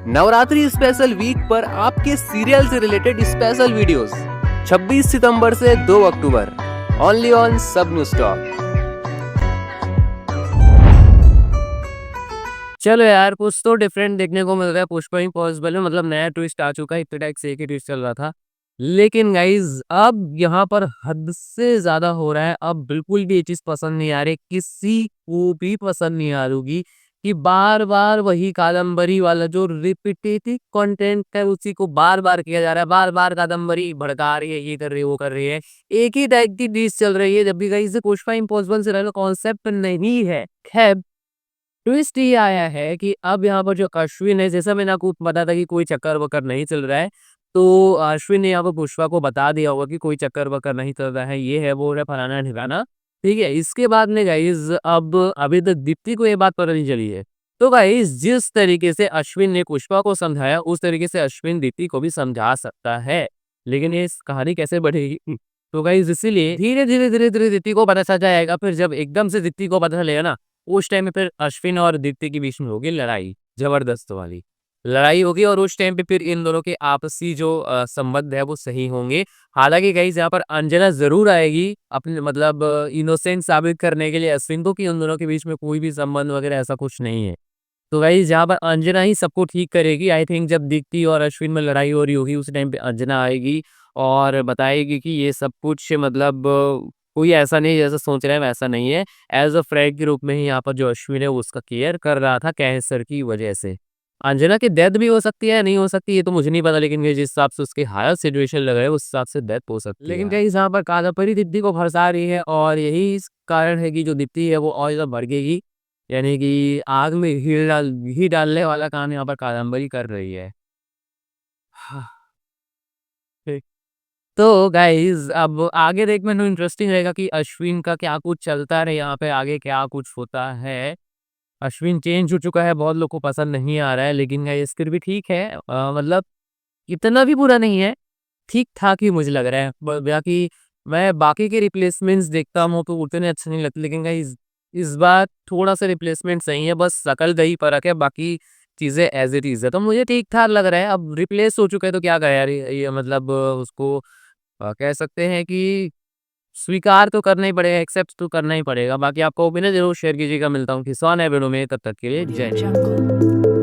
Navratri special week पर आपके serial से रिलेटेड स्पेशल वीडियोस 26 सितंबर से 2 अक्टूबर ओनली ऑन सब न्यूज टॉक। चलो यार, कुछ तो डिफरेंट देखने को मिल रहा है। पुष्पा इम्पॉसिबल में मतलब नया ट्विस्ट आ चुका है। इतने टाइम से एक ही ट्विस्ट चल रहा था, लेकिन गाइज अब यहाँ पर हद से ज्यादा हो रहा है। अब बिल्कुल भी ये चीज पसंद नहीं आ रही, किसी को भी पसंद नहीं आ रही कि बार बार वही कादम्बरी वाला जो रिपीटेटिव कंटेंट है उसी को बार बार किया जा रहा है। बार बार कादम्बरी भड़का रही है, ये कर रही है, वो कर रही है, एक ही टाइप की डिश चल रही है। जब भी गाइज पुष्पा इम्पॉसिबल से रहना कॉन्सेप्ट नहीं है। खैर, ट्विस्ट ये आया है कि अब यहाँ पर जो अश्विन है, जैसा मैंने आपको बताया था कि कोई चक्कर वक्कर नहीं चल रहा है, तो अश्विन ने यहाँ पर पुष्पा को बता दिया होगा कि कोई चक्कर वक्कर नहीं चल रहा है, ये है वो है फलाना ठिकाना। ठीक है, इसके बाद में गाइज अब अभी तक दीप्ति को ये बात पता नहीं चली है। तो गाइज जिस तरीके से अश्विन ने पुष्पा को समझाया उस तरीके से अश्विन दीप्ति को भी समझा सकता है, लेकिन ये कहानी कैसे बढ़ेगी? तो गाइज इसीलिए धीरे धीरे धीरे धीरे दीप्ति को पता चल जाएगा। फिर जब एकदम से दीप्ति को पता चलेगा ना, उस टाइम पे फिर अश्विन और दीप्ति के बीच में होगी लड़ाई, जबरदस्त वाली लड़ाई होगी। और उस टाइम पे फिर इन दोनों के आपसी जो संबंध है वो सही होंगे। हालांकि गाइस यहाँ पर अंजना जरूर आएगी अपने मतलब इनोसेंट साबित करने के लिए अश्विन को कि उन दोनों के बीच में कोई भी संबंध वगैरह ऐसा कुछ नहीं है। तो गाइस यहाँ पर अंजना ही सबको ठीक करेगी। आई थिंक जब दीप्ति और अश्विन में लड़ाई हो रही होगी उस टाइम पे अंजना आएगी और बताएगी कि ये सब कुछ मतलब कोई ऐसा नहीं जैसा सोच रहे हैं वैसा नहीं है। एज अ फ्रेंड के रूप में ही यहाँ पर जो अश्विन है वो उसका केयर कर रहा था कैंसर की वजह से। अंजना की डेथ भी हो सकती है, नहीं हो सकती ये तो मुझे नहीं पता, लेकिन जिस हिसाब से उसकी हायर सिचुएशन लग रहा है उस हिसाब से डेथ हो सकती है। लेकिन कहीं यहाँ पर कादम्बरी दीप्ति को फंसा रही है और यही इस कारण है कि जो दीप्ति है वो और ज्यादा भड़केगी। यानी कि आग में घी डालने वाला काम यहाँ पर कादम्बरी कर रही है। हाँ, ठीक। तो गाइज अब आगे देखने में इंटरेस्टिंग रहेगा कि अश्विन का क्या कुछ चलता है, यहाँ पे आगे क्या कुछ होता है। अश्विन चेंज हो चुका है, बहुत लोग को पसंद नहीं आ रहा है, लेकिन गाइस फिर भी ठीक है। मतलब इतना भी बुरा नहीं है, ठीक ठाक ही मुझे लग रहा है। बाकी मैं बाकी के रिप्लेसमेंट्स देखता हूँ तो उतने अच्छे नहीं लगते, लेकिन गाइस इस बार थोड़ा सा रिप्लेसमेंट सही है, बस शकल दही फर्क है, बाकी चीजें एज इट इज है, तो मुझे ठीक ठाक लग रहा है। अब रिप्लेस हो चुका है तो क्या कहे यार, ये मतलब उसको कह सकते हैं कि स्वीकार तो करना ही पड़ेगा, एक्सेप्ट तो करना ही पड़ेगा। बाकी आपका ओपिनियन जरूर शेयर कीजिएगा। मिलता हूँ किसी और नए वीडियो में, तब तक के लिए जय हिंद।